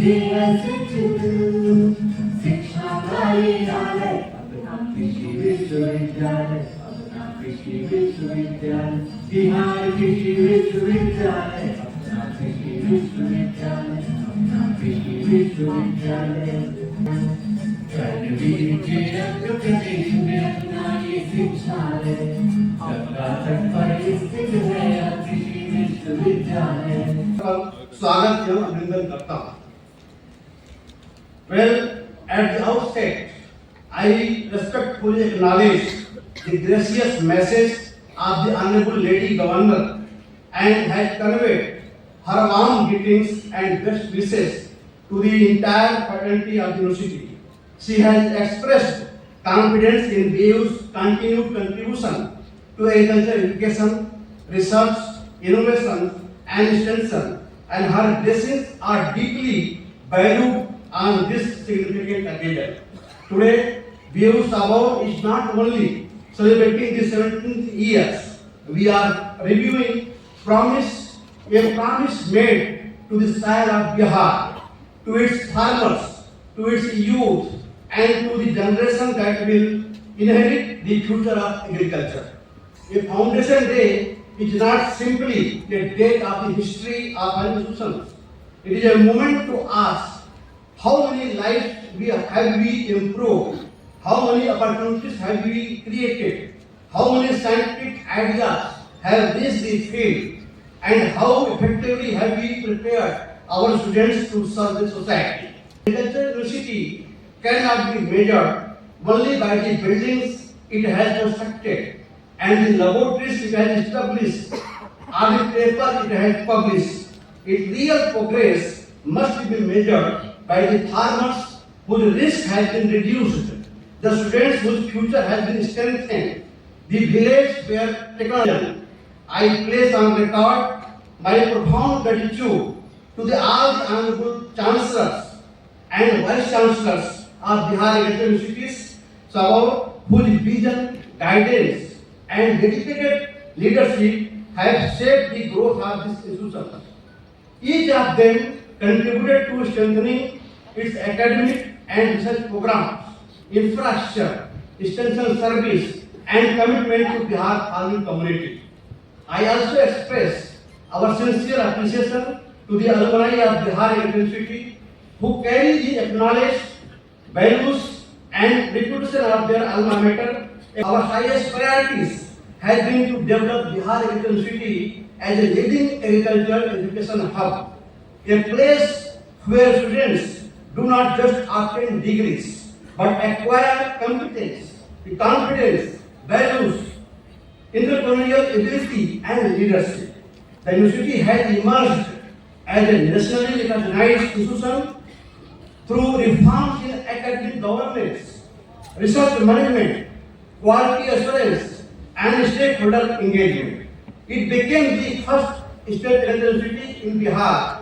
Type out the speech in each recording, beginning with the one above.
शिक्षा का विद्यालय अपना कृषि विश्वविद्यालय, अपना कृषि विश्वविद्यालय, बिहार कृषि विश्वविद्यालय, अपना कृषि विश्वविद्यालय, अपना कृषि विश्वविद्यालय। प्रदेश में अपना ये शिक्षा है, सबका तट पर स्थित है कृषि विश्वविद्यालय। स्वागत एवं अभिनंदन करता हूँ। Well, at the outset, I respectfully acknowledge the gracious message of the Honorable Lady Governor and has conveyed her warm greetings and best wishes to the entire fraternity of the university. She has expressed confidence in BU's continued contribution to agricultural education, research, innovation, and extension, and her blessings are deeply valued on this significant occasion. Today, BU Sabao is not only celebrating the 17th years, we are reviewing a promise made to the soil of Bihar, to its farmers, to its youth, and to the generation that will inherit the future of agriculture. A Foundation Day is not simply a date of the history of an institution. It is a moment to ask how many lives have we improved, how many opportunities have we created, how many scientific ideas have reached the field, and how effectively have we prepared our students to serve the society. Agricultural university cannot be measured only by the buildings it has constructed and the laboratories it has established or the paper it has published. Its real progress must be measured by the farmers whose risk has been reduced, the students whose future has been strengthened, the village where technology. I place on record my profound gratitude to all the honorable chancellors and vice chancellors of Bihar Agricultural Universities, Sabao, whose vision, guidance, and dedicated leadership have shaped the growth of this institution. Each of them contributed to strengthening its academic and research programs, infrastructure, extension service, and commitment to Bihar farming community. I also express our sincere appreciation to the alumni of Bihar University who carry the acknowledged values and reputation of their alma mater. Our highest priorities has been to develop Bihar University as a leading agricultural education hub, a place where students do not just obtain degrees but acquire competence, confidence, values, entrepreneurial ability, and leadership. The university has emerged as a nationally recognized institution through reforms in academic governance, research management, quality assurance, and stakeholder engagement. It became the first state university in Bihar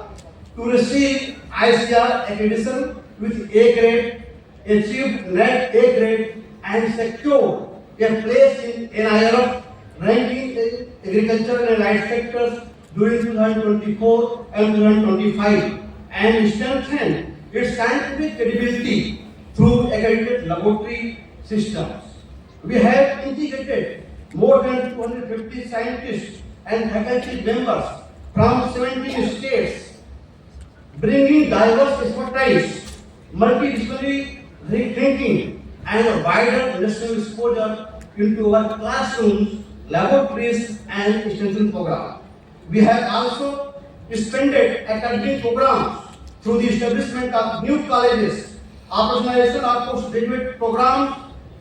to receive ICR accreditation with A grade, achieved NAC A grade, and secured a place in NIRF ranking in agriculture and allied sectors during 2024 and 2025, and strengthened its scientific credibility through accredited laboratory systems. We have integrated more than 250 scientists and faculty members from 17 states, bringing diverse expertise, multidisciplinary thinking, and a wider national exposure into our classrooms, laboratories, and extension programs. We have also expanded academic programs through the establishment of new colleges, operationalization of postgraduate programs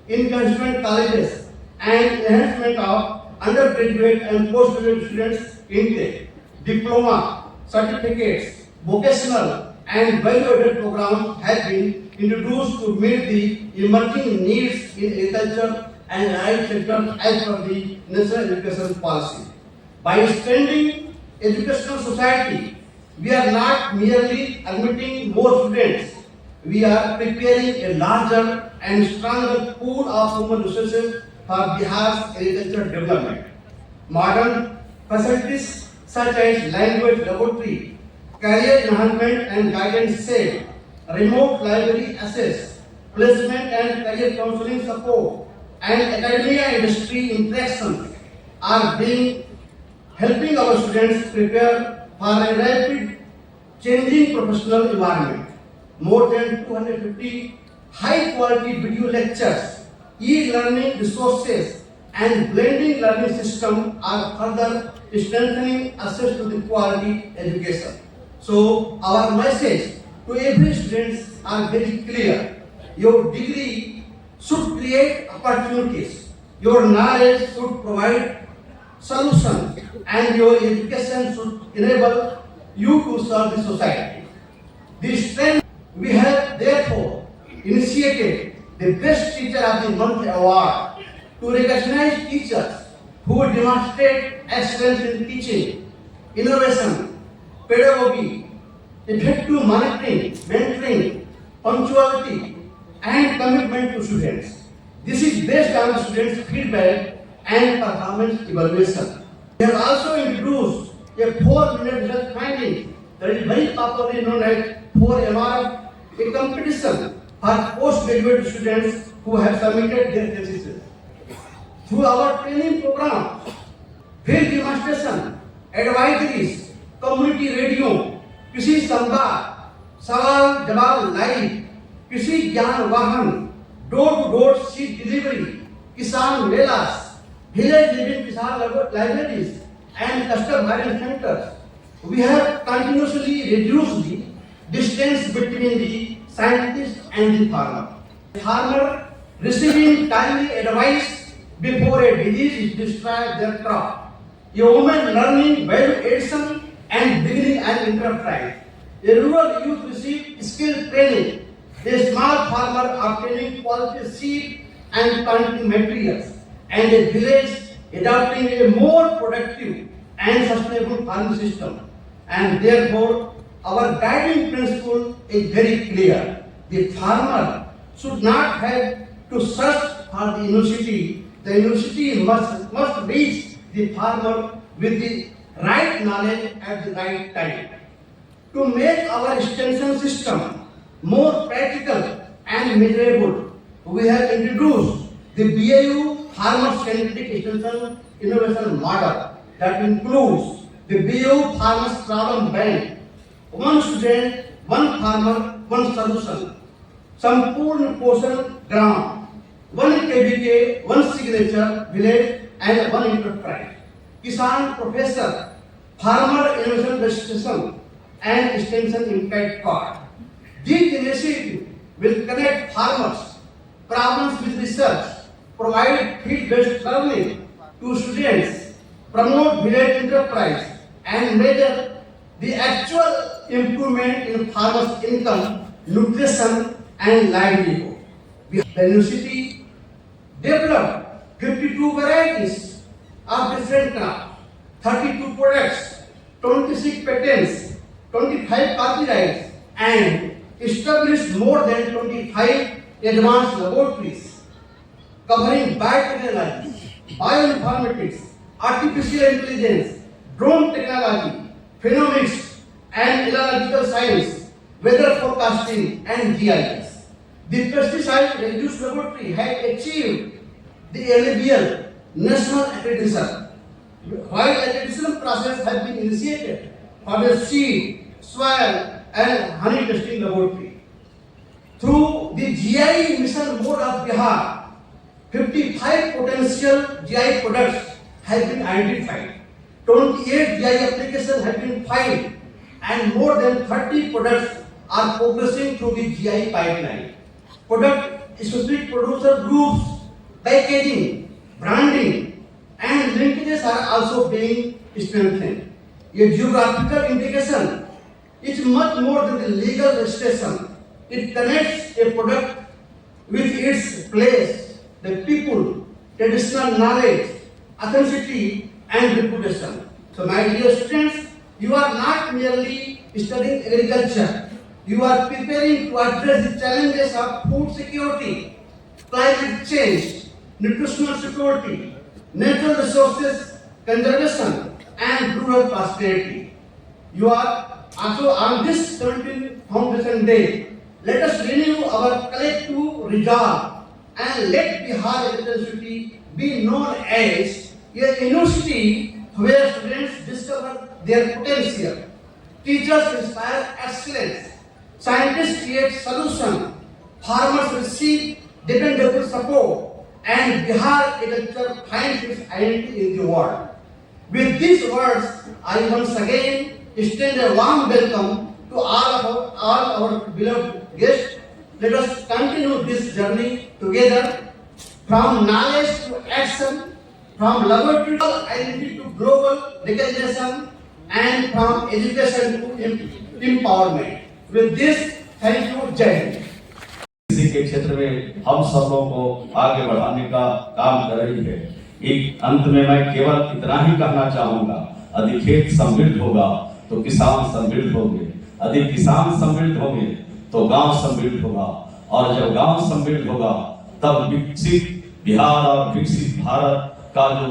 in constituent colleges, and enhancement of undergraduate and postgraduate students intake, diploma, certificates, vocational, and value-added programs have been introduced to meet the emerging needs in agriculture and allied sectors as per the national education policy. By extending educational society, we are not merely admitting more students, we are preparing a larger and stronger pool of human resources for Bihar's agricultural development. Modern facilities such as language laboratory, career enhancement and guidance SAIL, remote library access, placement and career counseling support, and academia industry interaction are being helping our students prepare for a rapid changing professional environment. More than 250 high quality video lectures, e-learning resources, and blending learning system are further strengthening access to the quality education. So our message to every student are very clear. Your degree should create opportunities. Your knowledge should provide solutions, and your education should enable you to serve the society. This trend we have therefore initiated the Best Teacher of the Month award to recognize teachers who demonstrate excellence in teaching, innovation, pedagogy, effective monitoring, mentoring, punctuality, and commitment to students. This is based on the students' feedback and performance evaluation. We have also introduced a 4-minute research finding that is very popularly known as 4MR, a competition for postgraduate students who have submitted their theses. Through our training program, field demonstration, advisories, community radio, कृषि संवाद, सवाल जवाब live, कृषि ज्ञान वाहन, door to door seed delivery, किसान मेलास, village living Kisan libraries, and custom hiring centers, we have continuously reduced the distance between the scientist and the farmer. The farmer receiving timely advice before a disease destroys their crop. A woman learning value addition and beginning an enterprise. A rural youth receive skill training. A small farmer obtaining quality seed and planting materials. And a village adopting a more productive and sustainable farming system. And therefore, our guiding principle is very clear. The farmer should not have to search for the university. The university must reach the farmer with the right knowledge at the right time. To make our extension system more practical and measurable, we have introduced the BAU Farmer Centric Extension Innovation Model that includes the BAU Farmers Problem Bank, one student, one farmer, one solution, Sampurna Poshan Gram, one KVK, one signature village, and one enterprise. Kisan Professor, Farmer Innovation Registration, and Extension Impact Card. These initiatives will connect farmers, problems with research, provide field-based learning to students, promote village enterprise, and measure the actual improvement in farmers' income, nutrition, and livelihood. The university developed 52 varieties of different crops, 32 products, 26 patents, 25 copyrights, and established more than 25 advanced laboratories covering biotechnology, bioinformatics, artificial intelligence, drone technology, phenomics, and ecological science, weather forecasting, and GIS. The pesticide reduced laboratory had achieved the NABL national accreditation, while accreditation process has been initiated for the seed, soil, and honey testing laboratory. Through the GI mission mode of Bihar, 55 potential GI products have been identified, 28 GI applications have been filed, and more than 30 products are progressing through the GI pipeline. Product-specific producer groups, packaging, branding, and linkages are also being strengthened. A geographical indication is much more than the legal registration. It connects a product with its place, the people, traditional knowledge, authenticity, and reputation. So, my dear students, you are not merely studying agriculture. You are preparing to address the challenges of food security, climate change, nutritional security, natural resources conservation, and rural prosperity. You are Also on this 17th Foundation Day, let us renew our collective resolve and let Bihar University be known as a university where students discover their potential, teachers inspire excellence, scientists create solutions, farmers receive dependable support, and Bihar agriculture finds its identity in the world. With these words, I once again extend a warm welcome to all our beloved guests. Let us continue this journey together from knowledge to action, from laboratory identity to global recognition, and from education to empowerment. With this, thank you, Jai Hind. कृषि के क्षेत्र में हम सब लोगों को आगे बढ़ाने का काम कर रही है। एक अंत में मैं केवल इतना ही कहना चाहूंगा, यदि खेत समृद्ध होगा तो किसान समृद्ध होंगे, यदि किसान समृद्ध होंगे तो गांव समृद्ध होगा, और जब गांव समृद्ध होगा तब विकसित बिहार और विकसित भारत का जो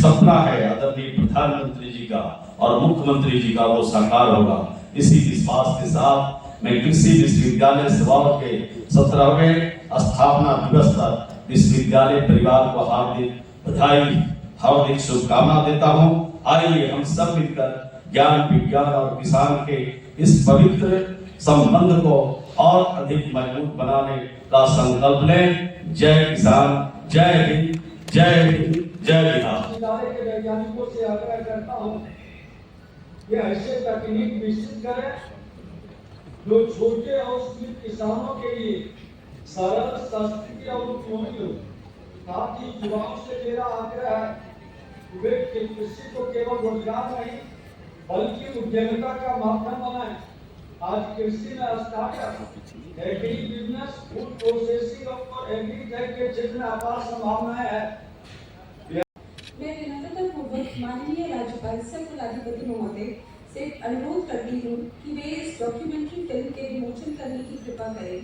सपना है आदरणीय प्रधानमंत्री जी का और मुख्यमंत्री जी का वो साकार होगा। इसी विश्वास के साथ मैं कृषि विश्वविद्यालय सिवान के 17वें स्थापना दिवस पर विश्वविद्यालय परिवार को हार्दिक बधाई, हार्दिक शुभकामना देता हूँ। आइए हम सब मिलकर ज्ञान, विज्ञान और किसान के इस पवित्र संबंध को और अधिक मजबूत बनाने का संकल्प लें। जय किसान, जय हिंद, जय हिंद, जय बिहार। विद्यालय के वैज्ञानिकों से आग्रह करता हूँ कि ऐसे तकनीक विकसित करें जो छोटे और सीमित किसानों के लिए सरल, सस्ती और उपयोगी हो। साथ ही युवाओं से मेरा आग्रह है कि वे कृषि को केवल रोजगार नहीं बल्कि उद्यमिता का माध्यम बनाएं। आज कृषि में startup, agri business, food processing और एग्रीटेक के क्षेत्र में अपार संभावनाएं हैं। मैं विनम्रतापूर्वक माननीय राज्यपाल सह कुलाधिपति महोदय से अनुरोध करती हूँ कि वे इस डॉक्यूमेंट्री फिल्म के विमोचन करने की कृपा करें।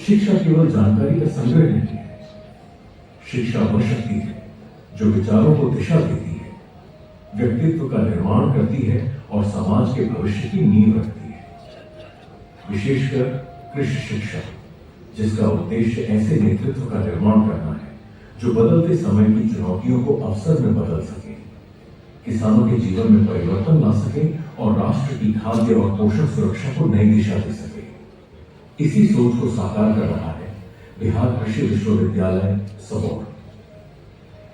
शिक्षा केवल जानकारी का संग्रह नहीं है, शिक्षा वह शक्ति है जो विचारों को दिशा देती है, व्यक्तित्व का निर्माण करती है और समाज के भविष्य की नींव रखती है। विशेषकर कृषि शिक्षा, जिसका उद्देश्य ऐसे नेतृत्व का निर्माण करना है जो बदलते समय की चुनौतियों को अवसर में बदल सके, किसानों के जीवन में परिवर्तन ला सके और राष्ट्र की खाद्य और पोषण सुरक्षा को नई दिशा दे सके। इसी सोच को साकार कर रहा है बिहार कृषि विश्वविद्यालय सबौर,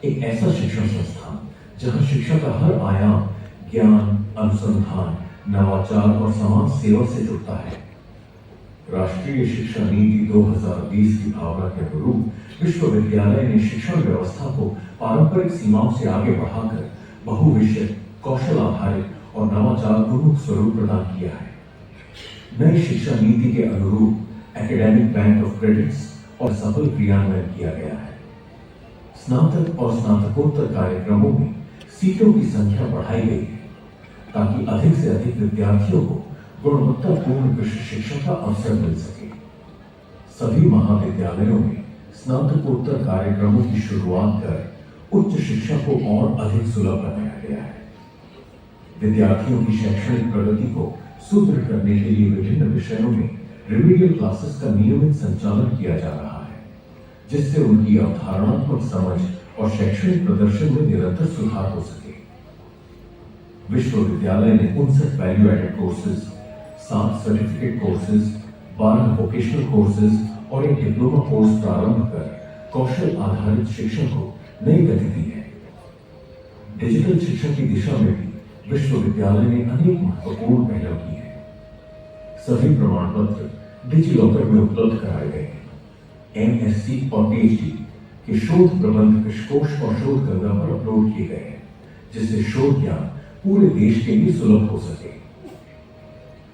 एक ऐसा शिक्षण संस्थान जहां शिक्षा का हर आयाम ज्ञान, अनुसंधान, नवाचार और समाज सेवा से जुड़ता है। राष्ट्रीय शिक्षा नीति 2020 की भावना के अनुरूप विश्वविद्यालय ने शिक्षण व्यवस्था को पारंपरिक सीमाओं से आगे बढ़ाकर बहुविषय, कौशल आधारित और नवाचार उन्मुख स्वरूप प्रदान किया है। नई शिक्षा नीति के अनुरूप एकेडमिक बैंक ऑफ क्रेडिट्स और सफल क्रियान्वयन किया गया है। स्नातक और स्नातकोत्तर कार्यक्रमों में सीटों की संख्या बढ़ाई गई है ताकि अधिक से अधिक विद्यार्थियों को गुणवत्तापूर्ण कृषि शिक्षा का अवसर मिल सके। सभी महाविद्यालयों में स्नातकोत्तर कार्यक्रमों की शुरुआत कर उच्च शिक्षा को और अधिक सुलभ बनाया गया है। विद्यार्थियों की शैक्षणिक प्रगति को सुदृढ़ करने के लिए विभिन्न विषयों में रिमीडियल क्लासेस का नियमित संचालन किया जा रहा है, जिससे उनकी अवधारणात्मक समझ और शैक्षणिक प्रदर्शन में निरंतर सुधार हो सके। विश्वविद्यालय ने 59 value added courses, 7 certificate courses, 12 vocational courses और एक डिप्लोमा कोर्स प्रारंभ कर कौशल आधारित शिक्षण को नई गति दी है। डिजिटल शिक्षा की दिशा में भी विश्वविद्यालय ने अनेक महत्वपूर्ण पहल की है। सभी प्रमाण पत्र डिजिलॉकर में उपलब्ध कराए गए हैं। एमएससी और पीएचडी के शोध प्रबंध कृषकोश और शोध गंगा पर अपलोड किए गए हैं, जिससे शोध ज्ञान पूरे देश के लिए सुलभ हो सके।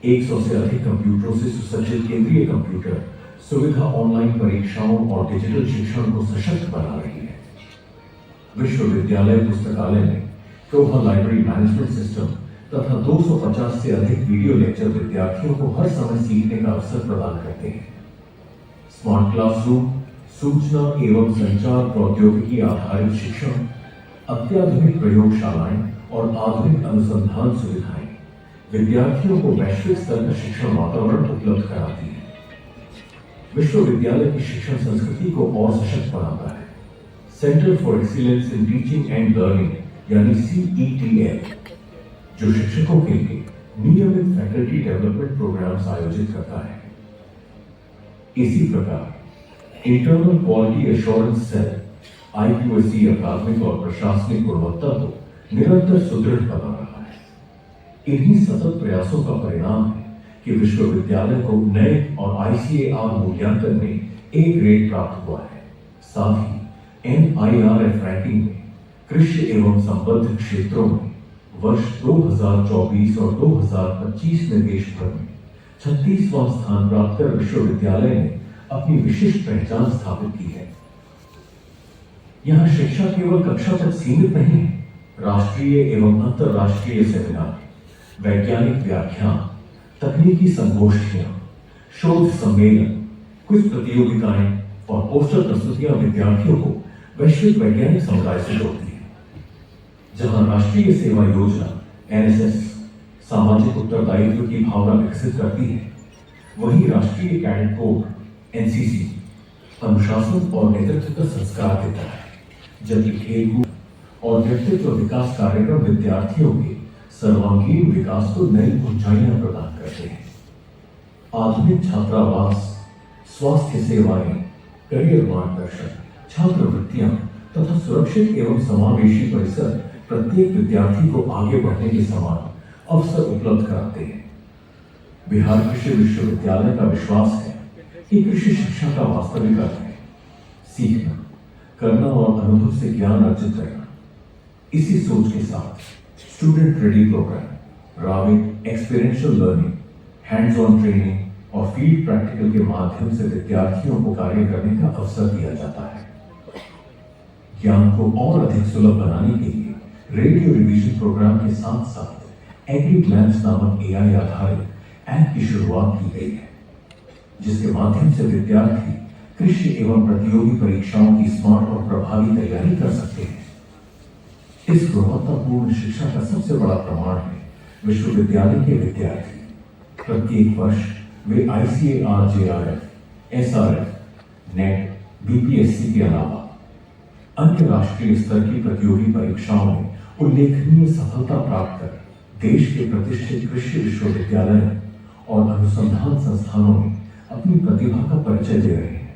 100 से अधिक कंप्यूटरों से सुसज्जित केंद्रीय कंप्यूटर सुविधा ऑनलाइन परीक्षाओं और डिजिटल शिक्षण को सशक्त बना रही है। विश्वविद्यालय पुस्तकालय में क्योहा लाइब्रेरी मैनेजमेंट सिस्टम तथा 250 से अधिक वीडियो लेक्चर विद्यार्थियों को हर समय सीखने का अवसर प्रदान करते हैं। स्मार्ट क्लासरूम, सूचना एवं संचार प्रौद्योगिकी आधारित शिक्षण, अत्याधुनिक प्रयोगशालाएं और आधुनिक अनुसंधान सुविधाएं विद्यार्थियों को वैश्विक स्तर का शिक्षण वातावरण उपलब्ध कराती है। विश्वविद्यालय की शिक्षण संस्कृति को और सशक्त बनाता है। Centre for excellence in teaching and learning यानी CETL, जो शिक्षकों के लिए नियमित फैकल्टी डेवलपमेंट प्रोग्राम्स आयोजित करता है। इसी प्रकार internal quality assurance cell IQAC अकादमिक और प्रशासनिक गुणवत्ता को निरंतर सुदृढ़ बना रहा है। इन्हीं सतत प्रयासों का परिणाम है कि विश्वविद्यालय को नए और ICAR मूल्यांकन में A ग्रेड प्राप्त हुआ है। साथ ही NIRF रैंकिंग में कृषि एवं संबद्ध क्षेत्रों में वर्ष 2024 और 2025 में देश भर में 36वां स्थान प्राप्त कर विश्वविद्यालय ने अपनी विशिष्ट पहचान स्थापित की है। यहाँ शिक्षा केवल कक्षा तक सीमित नहीं है। राष्ट्रीय एवं अंतर्राष्ट्रीय सेमिनार, वैज्ञानिक व्याख्यान, तकनीकी संगोष्ठियां, शोध सम्मेलन, क्विज प्रतियोगिताएं और पोस्टर प्रस्तुतियां विद्यार्थियों को वैश्विक वैज्ञानिक समुदाय से जोड़ती है। जहां राष्ट्रीय सेवा योजना NSS सामाजिक उत्तरदायित्व की भावना विकसित करती है, वहीं राष्ट्रीय कैडेट कोर NCC अनुशासन और नेतृत्व का संस्कार देता है, जबकि खेलकूद और व्यक्तित्व विकास कार्यक्रम विद्यार्थियों के सर्वांगीण विकास को नई ऊंचाइयां प्रदान करते हैं। आधुनिक छात्रावास, स्वास्थ्य सेवाएं, करियर मार्गदर्शन, छात्रवृत्तियां तथा सुरक्षित एवं समावेशी परिसर प्रत्येक विद्यार्थी को आगे बढ़ने के समान अवसर उपलब्ध कराते हैं। बिहार कृषि विश्वविद्यालय का विश्वास है कि कृषि शिक्षा का वास्तविक अर्थ है सीखना, करना और अनुभव से ज्ञान अर्जित करना। इसी सोच के साथ स्टूडेंट रेडी प्रोग्राम, राविक experiential learning, hands on training और फील्ड प्रैक्टिकल के माध्यम से विद्यार्थियों को कार्य करने का अवसर दिया जाता है। ज्ञान को और अधिक सुलभ बनाने के लिए रेडियो रिवीजन प्रोग्राम के साथ साथ एग्री ग्लैंस नामक AI आधारित ऐप की शुरुआत की गई है, जिसके माध्यम से विद्यार्थी कृषि एवं प्रतियोगी परीक्षाओं की स्मार्ट और प्रभावी तैयारी कर सकते हैं। इस गुणवत्तापूर्ण शिक्षा का सबसे बड़ा प्रमाण है विश्वविद्यालय के विद्यार्थी प्रत्येक वर्ष वे ICAR, JRF, SRF, NET, BPSC के अलावा अन्य राष्ट्रीय स्तर की प्रतियोगी परीक्षाओं में उल्लेखनीय सफलता प्राप्त कर देश के प्रतिष्ठित कृषि विश्वविद्यालयों और अनुसंधान संस्थानों में अपनी प्रतिभा का परिचय दे रहे हैं।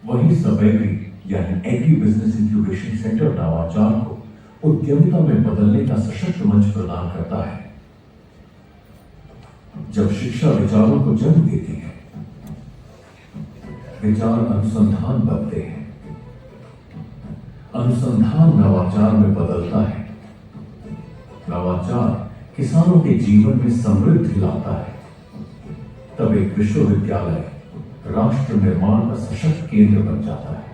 वहीं सब एग्री यानी एग्री बिजनेस इंक्यूबेशन सेंटर नवाचार को उद्यमिता में बदलने का सशक्त मंच प्रदान करता है। जब शिक्षा विचारों को जन्म देती है, विचार अनुसंधान बनते हैं, अनुसंधान नवाचार में बदलता है, नवाचार किसानों के जीवन में समृद्धि लाता है, तब एक विश्वविद्यालय राष्ट्र निर्माण का सशक्त केंद्र बन जाता है।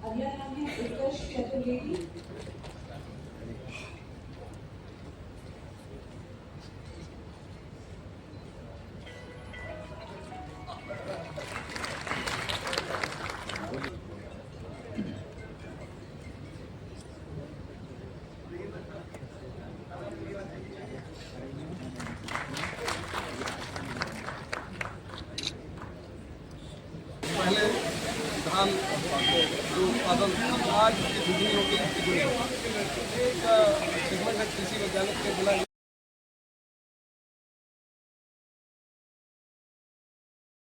अगला नाम है उत्कर्ष चतुर्वेदी। पहले धान जो उत्पादन आज की दुनिया हो गई एक सेगमेंट है कृषि वैज्ञानिक के बिना